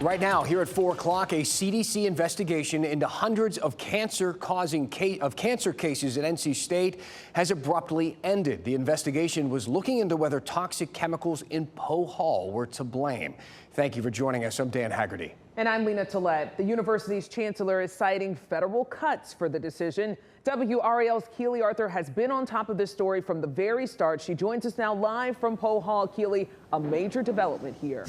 Right now, here at 4 o'clock, a CDC investigation into hundreds of cancer cases at NC State has abruptly ended. The investigation was looking into whether toxic chemicals in Poe Hall were to blame. Thank you for joining us. I'm Dan Haggerty. And I'm Lena Tillett. The university's chancellor is citing federal cuts for the decision. WRAL's Keely Arthur has been on top of this story from the very start. She joins us now live from Poe Hall. Keely, a major development here.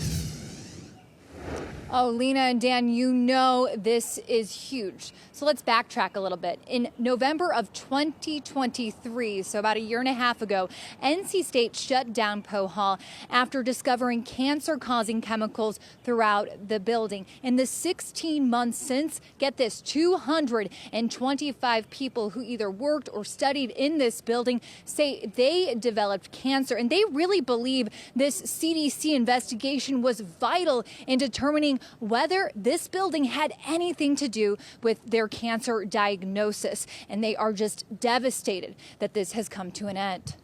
Oh, Lena and Dan, you know this is huge. So let's backtrack a little bit. In November of 2023, so about a year and a half ago, NC State shut down Poe Hall after discovering cancer-causing chemicals throughout the building. In the 16 months since, get this, 225 people who either worked or studied in this building say they developed cancer, and they really believe this CDC investigation was vital in determining whether this building had anything to do with their cancer diagnosis. And they are just devastated that this has come to an end.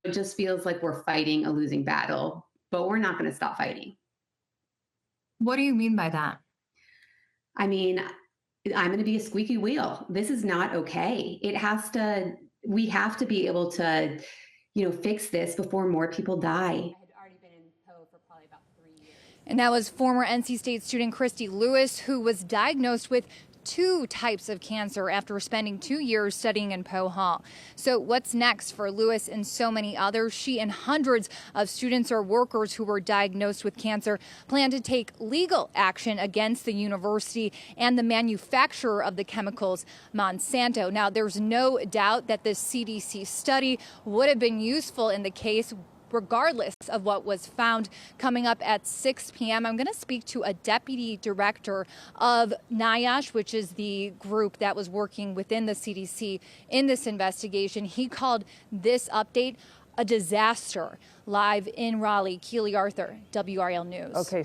It just feels like we're fighting a losing battle, but we're not going to stop fighting. What do you mean by that? I mean, I'm going to be a squeaky wheel. This is not okay. We have to be able to, fix this before more people die. And that was former NC State student Christy Lewis, who was diagnosed with 2 types of cancer after spending 2 years studying in Poe Hall. So what's next for Lewis and so many others? She and hundreds of students or workers who were diagnosed with cancer plan to take legal action against the university and the manufacturer of the chemicals, Monsanto. Now, there's no doubt that this CDC study would have been useful in the case, regardless of what was found. Coming up at 6 p.m., I'm going to speak to a deputy director of NIOSH, which is the group that was working within the CDC in this investigation. He called this update a disaster. Live in Raleigh, Keely Arthur, WRAL News. Okay.